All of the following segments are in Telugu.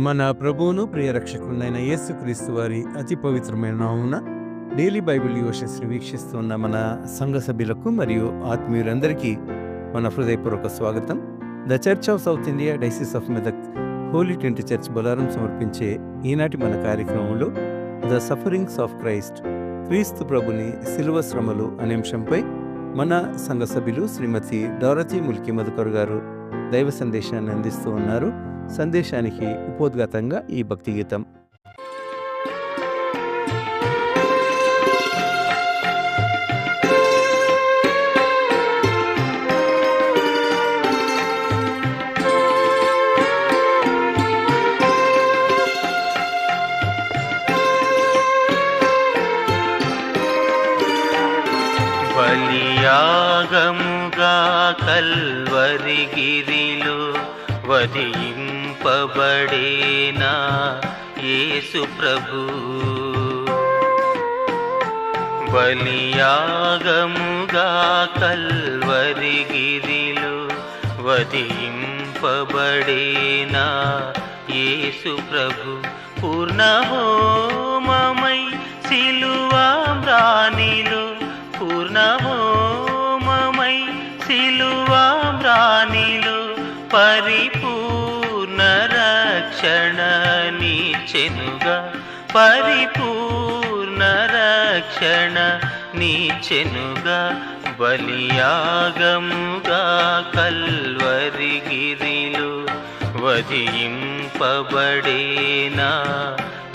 మన ప్రభువును ప్రియ రక్షకుడైన యేసుక్రీస్తు వారి అతి పవిత్రమైన నామమున డైలీ బైబిల్ యోషన్స్ని వీక్షిస్తున్న మన సంఘ సభ్యులకు మరియు ఆత్మీయులందరికీ మన హృదయపూర్వక స్వాగతం. The Church of South India Diocese of Medak Holy Tent Church Bolarum సమర్పించే ఈనాటి మన కార్యక్రమంలో ద సఫరింగ్స్ ఆఫ్ క్రైస్ట్, క్రీస్తు ప్రభుని శిలువ శ్రమలు అనే అంశంపై మన సంఘ సభ్యులు శ్రీమతి డోరతీ ముల్కీ మధుకర్ గారు దైవ సందేశాన్ని అందిస్తూ ఉన్నారు. సందేశానికి ఉపోద్ఘాతంగా ఈ భక్తి గీతం. బలియాగముగా కల్వరిగిరిలో వధింపబడేనా యేసు ప్రభు. బలియాగముగా కల్వరిగిరిలో వధింపబడేనా యేసు ప్రభు. పూర్ణహోమమై సిలువామ్రానిలో, పూర్ణహోమమై సిలువామ్రానిలో పరిపూర్ణ రక్షణ నీచెనుగా, పరిపూర్ణ రక్షణ నీచెనుగా. బలియాగముగా కల్వరిగిరిలో వధింపబడేనా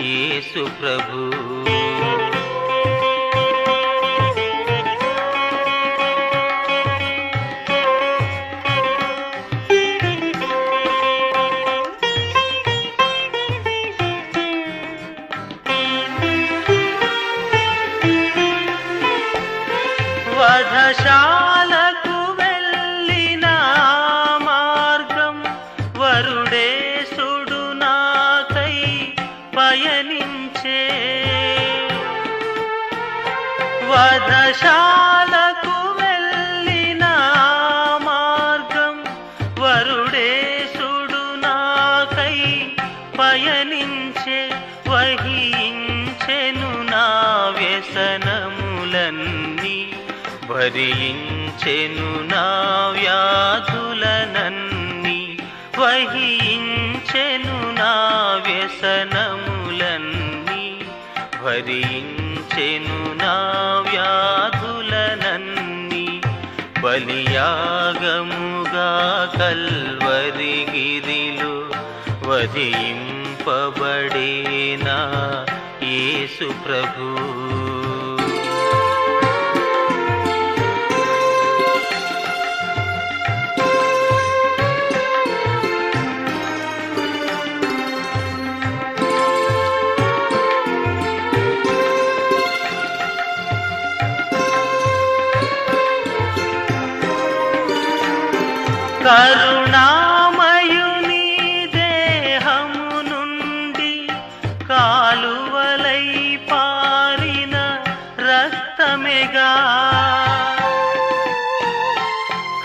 యేసు ప్రభు. వధశాలకు వెళ్ళిన మార్గం వరుడేసుడు నాకై పయనించే. వధశాలకు వెళ్ళిన మార్గం వరుడేసుడు నాకై పయనించే. వహించెను నా వ్యసనములన్నీ, భరించెను నా వ్యాధులనన్నీ. వహించెను నా వ్యసనములన్నీ, భరించెను నా వ్యాధులనన్నీ. బలియాగముగా కల్వరిగిరిలో వధింపబడేనా యేసు ప్రభు. కరుణామయుని దేహము నుండి కాలువలై పారిన రక్తమేగా.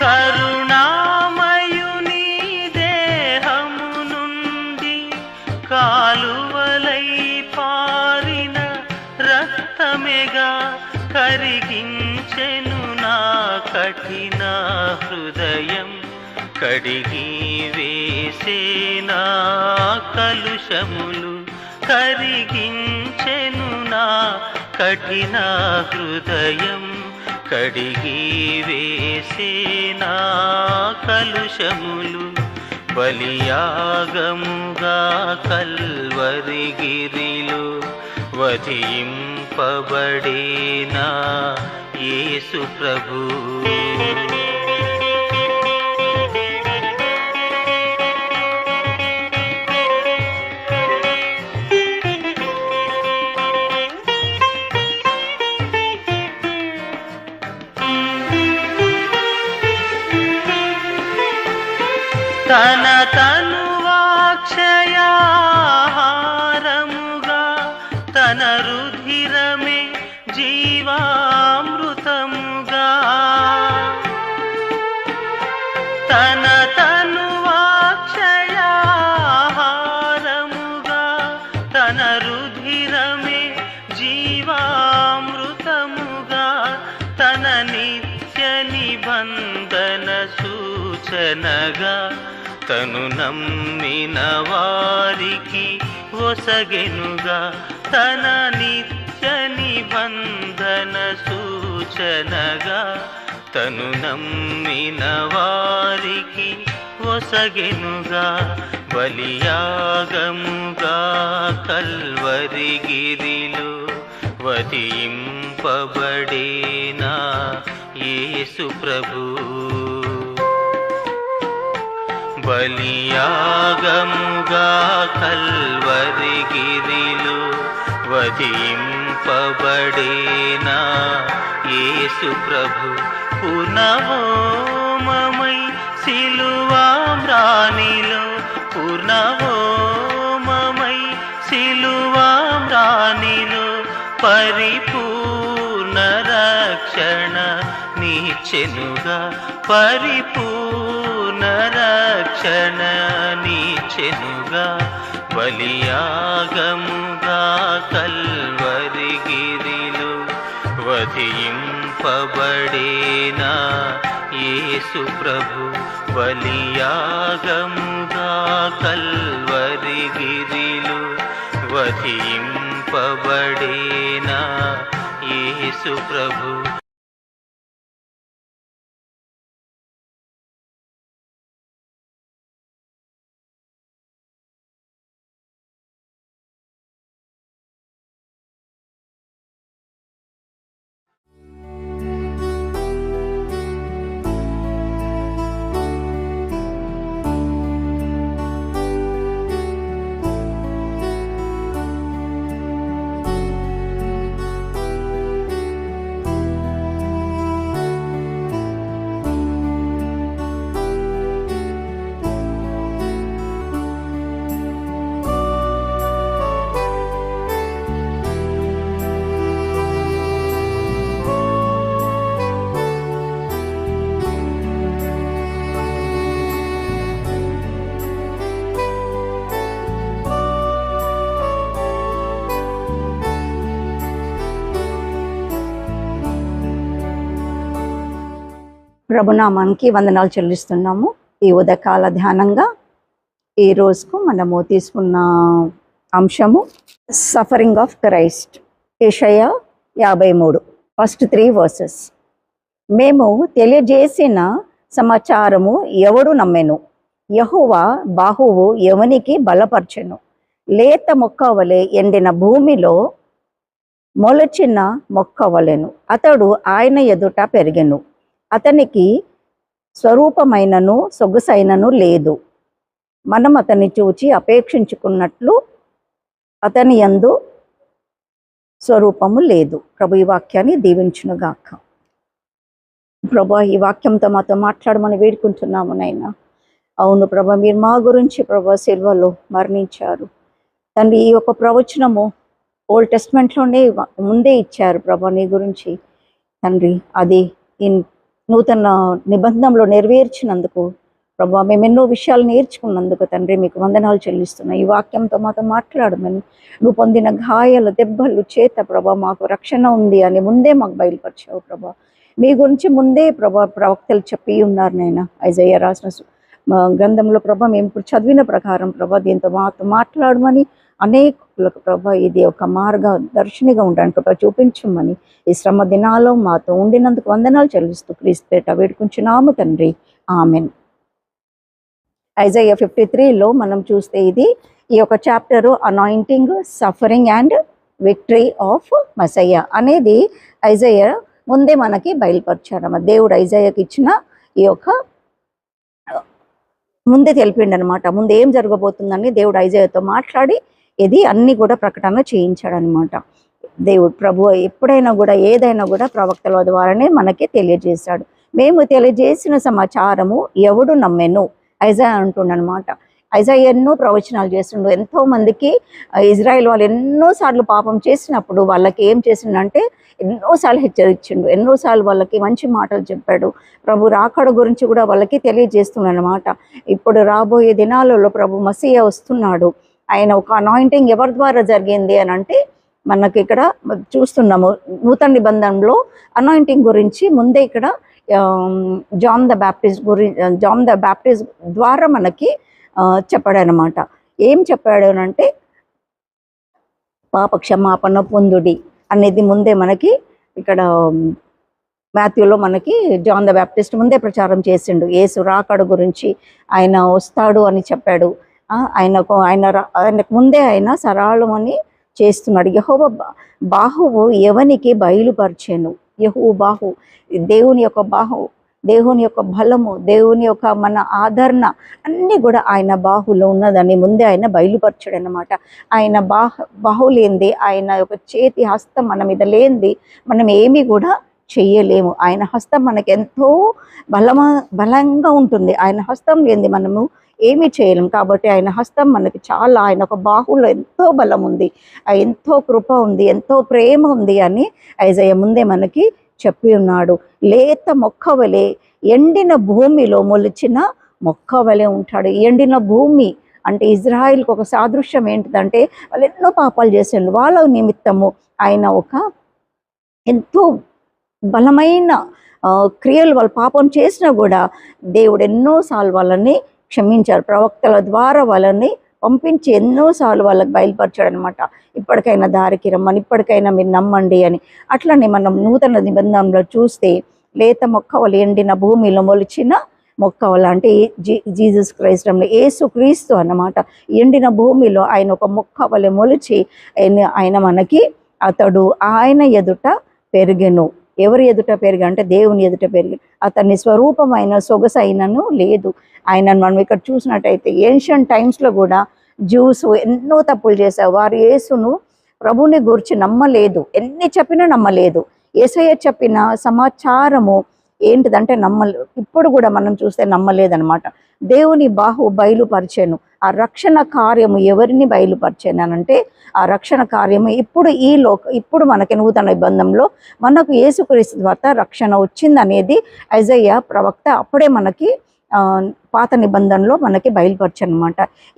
కరుణామయుని దేహము నుండి కాలువలై పారిన రక్తమేగా. కరిగించెను నా కఠిన హృదయం, కడిగి వేసేనా కలుషములు. కరిగించెను నా కఠిన హృదయం, కడిగి వేసేనా కలుషములు. బలియాగముగా కల్వరిగిరిలో వధింపబడేనా యేసు ప్రభు. తన తనువాక్షయాహారముగా, తన రుధిరమే జీవామృతముగా. తన తనువాక్షయాహారము రుధిరమే జీవామృతముగా తన నిత్య నిబంధన సూచనగా తను నమ్మిన వారికి ఒసగెనుగా తన నిత్య నిబంధన సూచనగా తను నమ్మిన వారికి ఒసగెనుగా బలియాగముగా కల్వరిగిరిలో వధింపబడేనా యేసు ప్రభు బలియాగముగా కల్వరిగిరిలో వధింపబడేనా యేసు ప్రభు పూర్ణహోమమై సిలువామ్రానిలో పూర్ణహోమమై సిలువామ్రానిలో పరిపూర్ణ రక్షణ నీచెనుగా పరిపూర్ణ రక్షణ నీచెనుగా బలియాగముగా కల్వరిగిరిలో వధింపబడేనా యేసు ప్రభు బలియాగముగా కల్వరిగిరిలో వధింపబడేనా యేసు ప్రభు ప్రభునామానికి వందనాలు చెల్లిస్తున్నాము. ఈ ఉదయకాల ధ్యానంగా ఈ రోజుకు మనము తీసుకున్న అంశము సఫరింగ్ ఆఫ్ క్రైస్ట్. యెషయా 53 ఫస్ట్ 3 వర్సెస్. మేము తెలియజేసిన సమాచారము ఎవడు నమ్మెను? యెహోవా బాహువు ఎవనికి బలపరచెను? లేత మొక్క వలె ఎండిన భూమిలో మొలచిన మొక్క వలెను అతడు ఆయన ఎదుట పెరిగెను. అతనికి స్వరూపమైనను సొగసైనను లేదు. మనం అతన్ని చూచి అపేక్షించుకున్నట్లు అతని యందు స్వరూపము లేదు. ప్రభు ఈ వాక్యాన్ని దీవించునుగాక. ప్రభు ఈ వాక్యంతో మాతో మాట్లాడమని వేడుకుంటున్నాము నైనా. అవును ప్రభు, మీరు మా గురించి ప్రభు సిల్వలో మరణించారు తండ్రి. ఈ యొక్క ప్రవచనము ఓల్డ్ టెస్ట్మెంట్లోనే ముందే ఇచ్చారు ప్రభు నీ గురించి తండ్రి. అది నూతన నిబంధనలో నెరవేర్చినందుకు ప్రభు మేము ఎన్నో విషయాలు నేర్చుకున్నందుకు తండ్రి మీకు వందనాలు చెల్లిస్తున్నాం. ఈ వాక్యంతో మాతో మాట్లాడమని, నువ్వు పొందిన గాయాలు దెబ్బలు చేత ప్రభా మాకు రక్షణ ఉంది అని ముందే మాకు బయలుపరిచావు ప్రభా. మీ గురించి ముందే ప్రభా ప్రవక్తలు చెప్పి ఉన్నారు నైనా. ఐజయ్య రాసిన గ్రంథంలో ప్రభా మేము ఇప్పుడు చదివిన ప్రకారం ప్రభా దీంతో మాతో మాట్లాడమని, అనేకులకు ప్రభా ఇది ఒక మార్గ దర్శనిగా ఉండడానికి ప్రభా చూపించమని ఈ శ్రమ దినాల్లో మాతో ఉండినందుకు వందనాలు చెల్లిస్తూ క్రీస్తు పేట వేడుకుంటున్నాము తండ్రి. ఆమెన్. ఐజయ్య 53లో మనం చూస్తే ఈ యొక్క chapter anointing, suffering and victory of Messiah అనేది ఐజయ్య ముందే మనకి బయలుపరిచాడమ్మ. దేవుడు ఐజయ్యకి ఇచ్చిన ఈ యొక్క ముందే తెలిపిండు అనమాట. ముందు ఏం జరగబోతుందని దేవుడు ఐజయ్యతో మాట్లాడి ఇది అన్ని కూడా ప్రకటన చేయించాడనమాట. దేవుడు ప్రభు ఎప్పుడైనా కూడా ఏదైనా కూడా ప్రవక్తల ద్వారానే మనకి తెలియజేశాడు. మేము తెలియజేసిన సమాచారము ఎవడు నమ్మెను? ఐజయ్య అంటుండనమాట. ఐజయ్య ఎన్నో ప్రవచనాలు చేస్తుండు. ఎంతో మందికి ఇజ్రాయెల్ వాళ్ళు ఎన్నోసార్లు పాపం చేసినప్పుడు వాళ్ళకి ఏం చేసిండంటే ఎన్నోసార్లు హెచ్చరించిండు, ఎన్నోసార్లు వాళ్ళకి మంచి మాటలు చెప్పాడు. ప్రభు రాకడ గురించి కూడా వాళ్ళకి తెలియజేస్తున్నాడు అనమాట. ఇప్పుడు రాబోయే దినాలలో ప్రభు మసీయ వస్తున్నాడు, ఆయన ఒక అనాయింటింగ్ ఎవరి ద్వారా జరిగింది అని అంటే మనకి ఇక్కడ చూస్తున్నాము. నూతన నిబంధనలో అనాయింటింగ్ గురించి ముందే ఇక్కడ జాన్ ద బ్యాప్టిస్ట్ ద్వారా మనకి చెప్పాడనమాట. ఏం చెప్పాడు అంటే పాప క్షమాపణ పొందుడి అనేది ముందే మనకి ఇక్కడ మాథ్యూలో మనకి జాన్ ద బ్యాప్టిస్ట్ ముందే ప్రచారం చేసిండు. యేసు రాకడ గురించి, ఆయన వస్తాడు అని చెప్పాడు. ఆయనకు ముందే ఆయన సరళమని చేస్తున్నాడు. యెహోవా బాహువు ఎవనికి బయలుపరిచెను. యెహోవా బాహు, దేవుని యొక్క బాహు, దేవుని యొక్క బలము, దేవుని యొక్క మన ఆదరణ అన్నీ కూడా ఆయన బాహులో ఉన్నదని ముందే ఆయన బయలుపరచాడు అన్నమాట. ఆయన బాహు లేనిది, ఆయన యొక్క చేతి హస్తం మన మీద లేనిది మనం ఏమీ కూడా చెయ్యలేము. ఆయన హస్తం మనకి ఎంతో బలంగా ఉంటుంది. ఆయన హస్తం లేనిది మనము ఏమీ చేయలేము. కాబట్టి ఆయన హస్తం మనకి చాలా, ఆయన ఒక బాహులో ఎంతో బలం ఉంది, ఎంతో కృప ఉంది, ఎంతో ప్రేమ ఉంది అని ఐజయ్య ముందే మనకి చెప్పి ఉన్నాడు. లేత మొక్క వలె ఎండిన భూమిలో మొలిచిన మొక్క వలె ఉంటాడు. ఎండిన భూమి అంటే ఇజ్రాయిల్కి ఒక సాదృశ్యం ఏంటిదంటే వాళ్ళు ఎన్నో పాపాలు చేసిండు. వాళ్ళ నిమిత్తము ఆయన ఒక ఎంతో బలమైన క్రియలు వాళ్ళు పాపం చేసినా కూడా దేవుడు ఎన్నోసార్లు వాళ్ళని క్షమించారు. ప్రవక్తల ద్వారా వాళ్ళని పంపించి ఎన్నోసార్లు వాళ్ళకి బయలుపరిచాడు అనమాట. ఇప్పటికైనా దారికి రమ్మని, ఇప్పటికైనా మీరు నమ్మండి అని. అట్లనే మనం నూతన నిబంధనలో చూస్తే లేత మొక్క వల్ల ఎండిన భూమిలో మొలిచిన మొక్క వల్ల అంటే జీసస్ క్రైస్ట్ యేసు క్రీస్తు అన్నమాట. ఎండిన భూమిలో ఆయన ఒక మొక్క వల్ల మొలిచి ఆయన మనకి అతడు ఆయన ఎదుట పెరిగెను. ఎవరి ఎదుట పెరిగి అంటే దేవుని ఎదుట పెరిగి, అతన్ని స్వరూపమైన సొగసైనను లేదు. ఆయనను మనం ఇక్కడ చూసినట్టయితే ఏన్షియంట్ టైమ్స్లో కూడా జ్యూస్ ఎన్నో తప్పులు చేశారు. వారు యేసును ప్రభుని గురించి నమ్మలేదు, ఎన్ని చెప్పినా నమ్మలేదు. యేసయ్య చెప్పిన సమాచారము ఏంటిదంటే ఇప్పుడు కూడా మనం చూస్తే నమ్మలేదనమాట. దేవుని బాహు బయలుపరిచాను. ఆ రక్షణ కార్యము ఎవరిని బయలుపరిచానంటే ఆ రక్షణ కార్యము ఇప్పుడు మనకి నూతన నిబంధనలో మనకు యేసుక్రీస్తు ద్వారా రక్షణ వచ్చిందనేది ఐజయ్య ప్రవక్త అప్పుడే మనకి పాత నిబంధనలో మనకి బయలుపరచనమాట.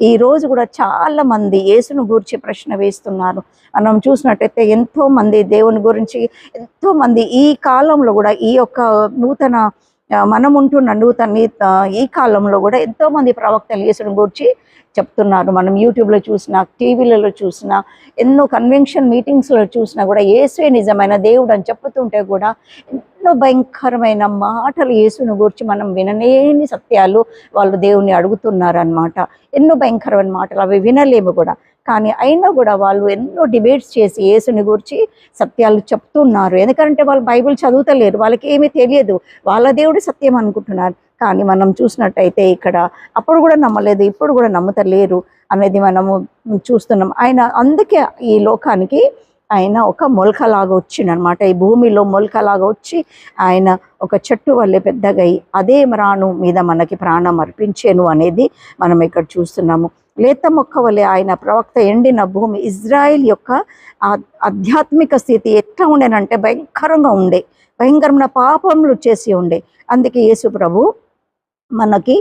ఈ రోజు కూడా చాలా మంది యేసును గురించి ప్రశ్న వేస్తున్నారు. మనం చూసినట్టయితే ఎంతో మంది దేవుని గురించి, ఎంతో మంది ఈ కాలంలో కూడా ఈ యొక్క నూతన మనం ఉంటున్న ఈ కాలంలో కూడా ఎంతో మంది ప్రవక్తలు యేసును గురించి చెప్తున్నారు. మనం యూట్యూబ్లో చూసినా, టీవీలలో చూసినా, ఎన్నో కన్వెన్షన్ మీటింగ్స్లో చూసినా కూడా యేసువే నిజమైన దేవుడు అని చెప్పుతుంటే కూడా ఎన్నో భయంకరమైన మాటలు యేసును గురించి మనం వినలేని సత్యాలు వాళ్ళు దేవుని అడుగుతున్నారు అన్నమాట. ఎన్నో భయంకరమైన మాటలు అవి వినలేము కూడా. కానీ అయినా కూడా వాళ్ళు ఎన్నో డిబేట్స్ చేసి యేసుని గురించి సత్యాలు చెప్తున్నారు. ఎందుకంటే వాళ్ళు బైబిల్ చదువుతలేరు, వాళ్ళకి ఏమీ తెలియదు, వాళ్ళ దేవుడు సత్యం అనుకుంటున్నారు. కానీ మనం చూసినట్టయితే ఇక్కడ అప్పుడు కూడా నమ్మలేదు, ఇప్పుడు కూడా నమ్ముతలేరు అనేది మనము చూస్తున్నాం. ఆయన అందుకే ఈ లోకానికి ఆయన ఒక మొలకలాగా వచ్చిండనమాట. ఈ భూమిలో మొలకలాగా వచ్చి ఆయన ఒక చెట్టు వల్లే పెద్దగా అదే మ్రాను మీద మనకి ప్రాణం అర్పించేను అనేది మనం ఇక్కడ చూస్తున్నాము. లేత మొక్క వలె ఆయన ప్రవక్త ఎండిన భూమి. ఇజ్రాయిల్ యొక్క ఆధ్యాత్మిక స్థితి ఎట్లా ఉండేనంటే భయంకరమైన పాపములు చేసి ఉండే. అందుకే యేసు ప్రభు మనకి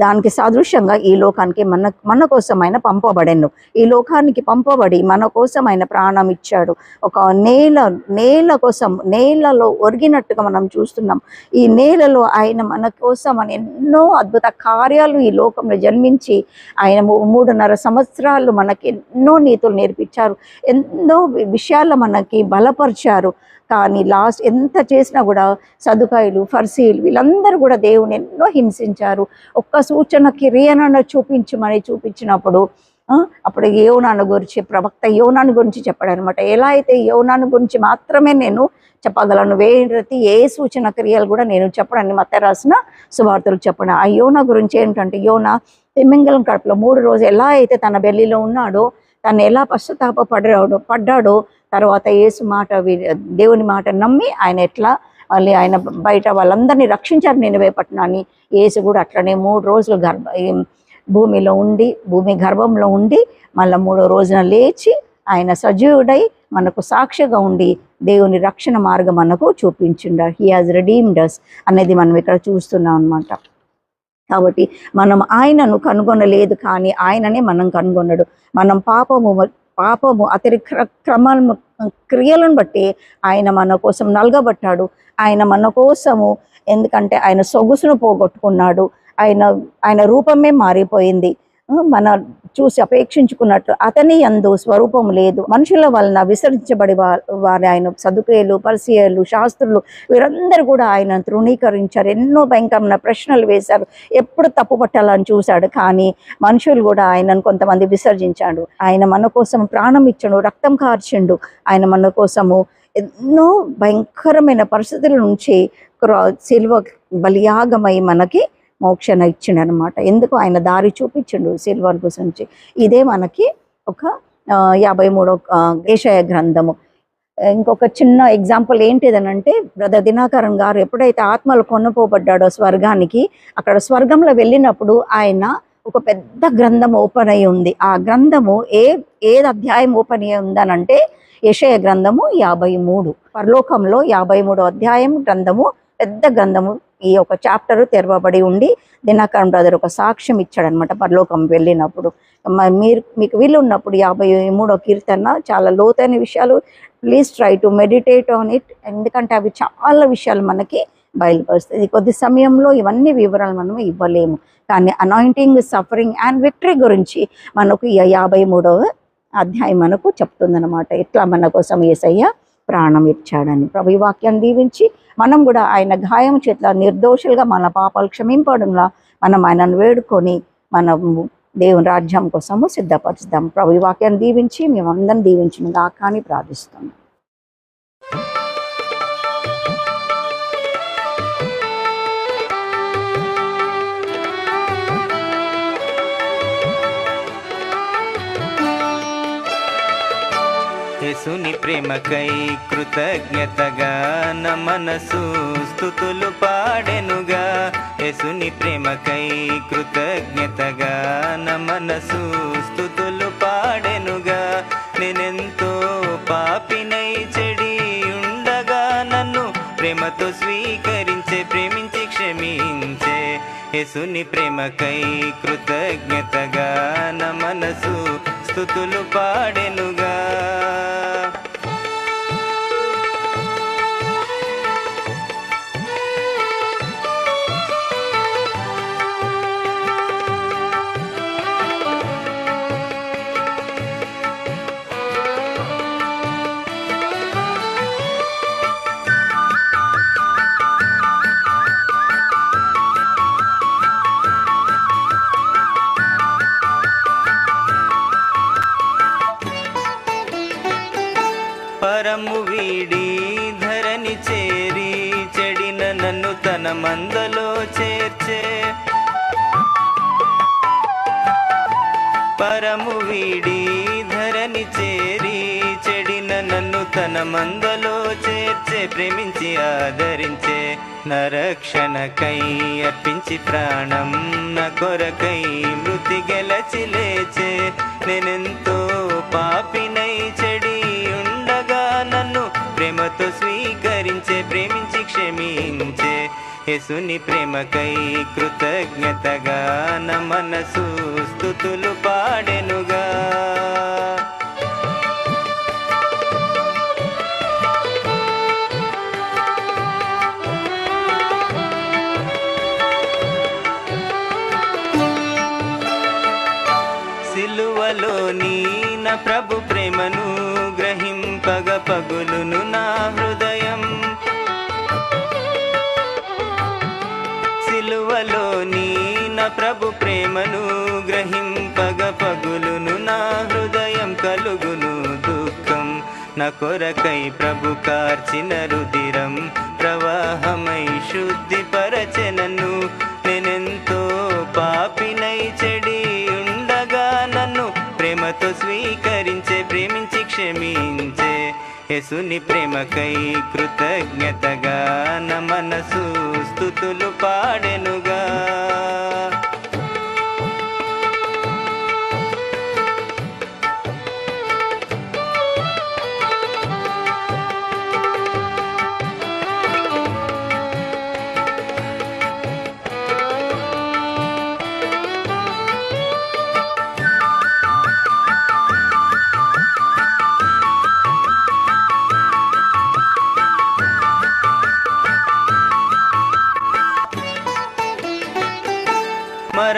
దానికి సాదృశ్యంగా ఈ లోకానికి మన కోసం ఆయన పంపబడెను. ఈ లోకానికి పంపబడి మన కోసం ఆయన ప్రాణం ఇచ్చాడు. ఒక నేల కోసం, నేలలో ఒరిగినట్టుగా మనం చూస్తున్నాం. ఈ నేలలో ఆయన మన కోసం అని ఎన్నో అద్భుత కార్యాలు ఈ లోకంలో జన్మించి ఆయన 3.5 సంవత్సరాలు మనకి ఎన్నో నీతులు నేర్పించారు, ఎన్నో విషయాలు మనకి బలపరిచారు. కానీ లాస్ట్ ఎంత చేసినా కూడా సదుకాయులు, ఫర్సీలు వీళ్ళందరూ కూడా దేవుని ఎన్నో హింసించారు. ఒక్క సూచన క్రియను చూపించినప్పుడు అప్పుడు యోనాను గురించి ప్రవక్త యోనాను గురించి చెప్పాడు అనమాట. ఎలా అయితే యోనాను గురించి మాత్రమే నేను చెప్పగలను, వేరే ఏ సూచన క్రియలు కూడా నేను చెప్పడాన్ని మత్తయి రాసిన సువార్తలు చెప్పను. ఆ యోనా గురించి ఏంటంటే, యోనా తిమింగలం కడుపులో 3 రోజులు ఎలా అయితే తన బెల్లిలో ఉన్నాడో, తను ఎలా పడ్డాడో తర్వాత దేవుని మాట నమ్మి ఆయన ఎట్లా ఆయన బయట వాళ్ళందరినీ రక్షించారు నినివే పట్టణాన్ని. యేసు కూడా అట్లనే 3 రోజులు భూమి గర్భంలో ఉండి మళ్ళీ 3వ రోజున లేచి ఆయన సజీవుడై మనకు సాక్షిగా ఉండి దేవుని రక్షణ మార్గం మనకు చూపించిండు. హీ హాజ్ రెడీమ్డ్ us అనేది మనం ఇక్కడ చూస్తున్నాం అన్నమాట. కాబట్టి మనం ఆయనను కనుగొనలేదు, కానీ ఆయననే మనం కనుగొనడు. మనం పాపము క్రమాలను క్రియలను బట్టి ఆయన మన కోసం నలగబట్టాడు. ఆయన మన కోసము, ఎందుకంటే ఆయన సొగుసును పోగొట్టుకున్నాడు. ఆయన రూపమే మారిపోయింది. మన చూసి అపేక్షించుకున్నట్లు అతని యందు స్వరూపం లేదు. మనుషుల వలన విసర్జించబడి వారి ఆయన సదుకేయులు, పరిసయ్యులు, శాస్త్రులు వీరందరూ కూడా ఆయన తృణీకరించారు. ఎన్నో భయంకరమైన ప్రశ్నలు వేశారు. ఎప్పుడు తప్పు పట్టాలని చూశాడు, కానీ మనుషులు కూడా ఆయనను కొంతమంది విసర్జించాడు. ఆయన మన కోసం ప్రాణం ఇచ్చాడు, రక్తం కార్చిండు. ఆయన మన కోసము ఎన్నో భయంకరమైన పరిస్థితుల నుంచి సిలువ బలియాగమై మనకి మోక్షణ ఇచ్చిండు అనమాట. ఎందుకు? ఆయన దారి చూపించిండు సిల్వర్ గురించి. ఇదే మనకి ఒక 53వ యెషయా గ్రంథము. ఇంకొక చిన్న ఎగ్జాంపుల్ ఏంటిదనంటే, బ్రదర్ దినాకరన్ గారు ఎప్పుడైతే ఆత్మలు కొనుపోబడ్డాడో స్వర్గానికి, అక్కడ స్వర్గంలో వెళ్ళినప్పుడు ఆయన ఒక పెద్ద గ్రంథం ఓపెన్ అయి ఉంది. ఆ గ్రంథము ఏది అధ్యాయం ఓపెన్ అయి ఉందనంటే యెషయా గ్రంథము 53. పరలోకంలో 53వ అధ్యాయం గ్రంథము, పెద్ద గ్రంథము. ఈ ఒక చాప్టర్ తెరవబడి ఉండి దినాకరన్ బ్రదర్ ఒక సాక్ష్యం ఇచ్చాడనమాట పరలోకం వెళ్ళినప్పుడు. మీకు వీలు ఉన్నప్పుడు 53వ కీర్తన చాలా లోతైన విషయాలు. Please try to meditate on it. ఎందుకంటే అవి చాలా విషయాలు మనకి బయలుపరుస్తుంది. కొద్ది సమయంలో ఇవన్నీ వివరాలు మనం ఇవ్వలేము, కానీ అనాయింటింగ్, సఫరింగ్ అండ్ విక్టరీ గురించి మనకు 53వ అధ్యాయం మనకు చెప్తుందన్నమాట. ఎట్లా మన కోసం యేసయ్య ప్రాణం ఇచ్చాడని. ప్రభు ఈ వాక్యాన్ని దీవించి మనం కూడా ఆయన గాయం చేత నిర్దోషులుగా మన పాపాలు క్షమింపడంలా మనం ఆయనను వేడుకొని మనం దేవుని రాజ్యం కోసము సిద్ధపరుస్తాం. ప్రభు ఈ వాక్యాన్ని దీవించి మేమందరం దీవించిన గాక అని ప్రార్థిస్తున్నాం. యేసుని ప్రేమకై కృతజ్ఞతగా నా మనసు స్తుతులు పాడెనుగా. యేసుని ప్రేమకై కృతజ్ఞతగా నా మనసు స్తుతులు పాడెనుగా. నేనెంతో పాపినై చెడి ఉండగా నన్ను ప్రేమతో స్వీకరించే, ప్రేమించి క్షమించే. యేసుని ప్రేమకై కృతజ్ఞతగా నా మనసు స్తుతులు పాడెనుగా. పరము వీడి ధరణి చేరి చెడిన నన్ను తన మందలో చేర్చే. పరము వీడి ధరణి చేరి చెడిన నన్ను తన మందలో చేర్చే, ప్రేమించి ఆదరించే. నా రక్షణకై అర్పించి ప్రాణం నా కొరకై మృతి గెలచి లేచే. నేనెంతో పాపినై చెడి ఉండగా నన్ను ప్రేమతో స్వీకరించే, ప్రేమించి క్షమించే. యేసుని ప్రేమకై కృతజ్ఞతగా నా మనసు స్తుతులు పాడెనుగా. సిలువలోని నా ప్రభు ప్రేమను గ్రహింపగ పగులును నా హృదయం. సిలువలోని నా ప్రభు ప్రేమను గ్రహింపగ పగులును నా హృదయం. కలుగును దుఃఖం నా కొరకై ప్రభు కార్చిన రుధిరం ప్రవాహమై శుద్ధిపరచె నన్ను. నేనెంతో పాపినై చెడి ఉండగా నన్ను ప్రేమతో స్వీకరించే, ప్రేమించి క్షమించే. యేసుని ప్రేమకై కృతజ్ఞతగా నా మనసు స్తుతులు పాడెనుగా.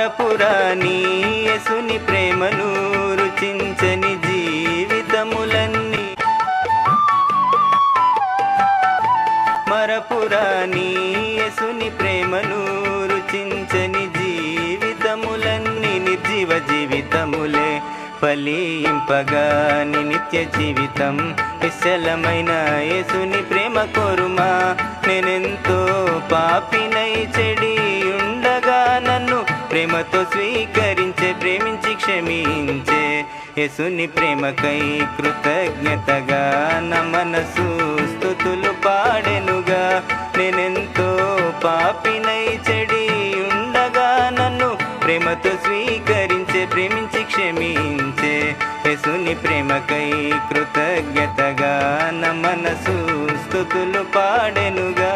మరపురాని యేసుని ప్రేమను రుచించని జీవితములన్నీ, మరపురాని యేసుని ప్రేమను రుచించని జీవితములన్నీ నిర్జీవ జీవితములే ఫలింపగాని నిత్య జీవితం నిశ్చలమైన యేసుని ప్రేమ కోరుమా. నేనెంతో పాపినై చెడి ఉండగా నన్ను ప్రేమతో స్వీకరించే, ప్రేమించి క్షమించే యేసుని ప్రేమకై కృతజ్ఞతగా నా మనసు స్తుతులు పాడెనుగా. నేనెంతో పాపినై చెడి ఉండగా నన్ను ప్రేమతో స్వీకరించే, ప్రేమించి క్షమించే యేసుని ప్రేమకై కృతజ్ఞతగా నా మనసు స్తుతులు పాడెనుగా.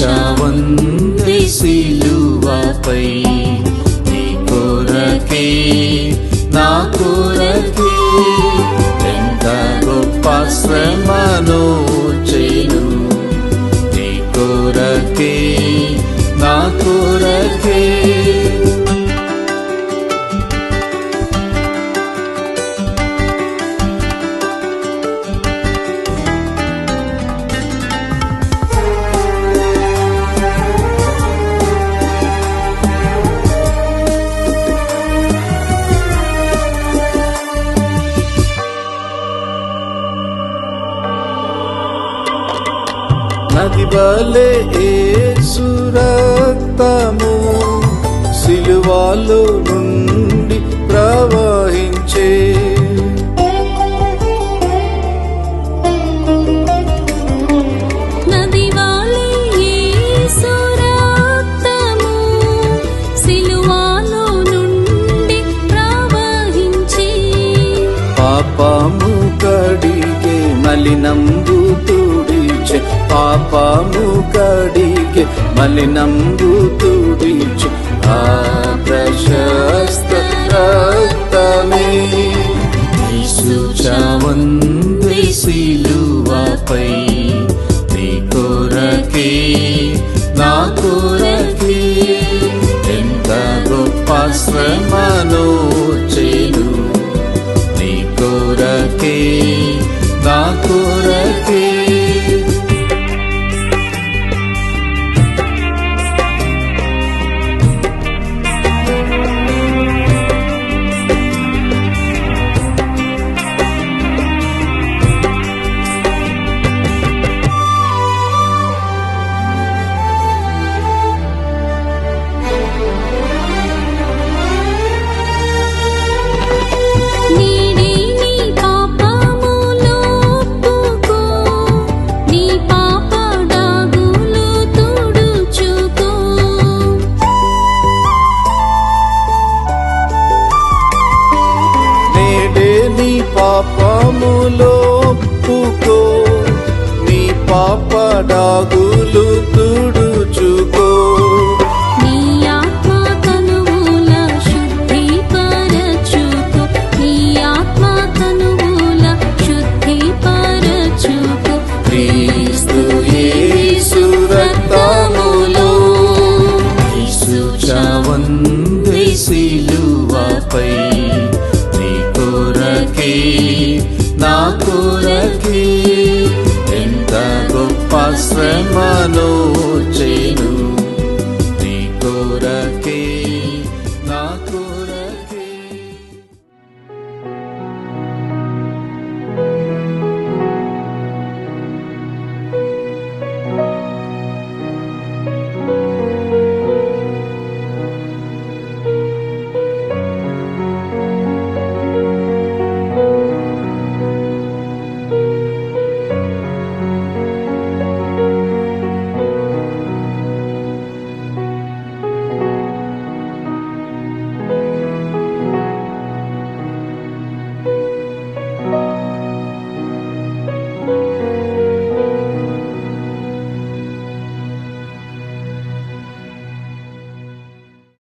చావంది సిలువపై నీ కొరకే నా కొరకే ఎంత గొప్ప శ్రమను చేను నీ కొరకే నా కొరకే. నది వలె యేసు రక్తము సిలువలో నుండి ప్రవహించే, నది వలె యేసు రక్తము సిలువలో నుండి ప్రవహించే, పాపము కడిగే మలినంబు తుడిచే, పాపము కడిగే మలినంబు తుడిచే ఆ ప్రశస్త రక్తమే. యేసు చావంది సిలువపై నీ కొరకే నా కొరకే ఎంత గొప్ప శ్రమను చేను నీ కొరకే నా కొరకే. నీడే నీ పాపములు ఒప్పుకో, నీ పాప డాగులు తుడుచుకో, నేడే నీ పాపములో ఒప్పుకో, నీ పాప డాగులు తుడుచుకో, నీ ఆత్మ తనువుల శుద్ధిపరచుకో, నీ ఆత్మ తనువుల శుద్ధిపరచుకో. క్రీస్తు యేసు రక్తములో యేసు చావంది సిలువపై నీ కొరకే నా కొరకే ఎంత గొప్ప శ్రమను చేను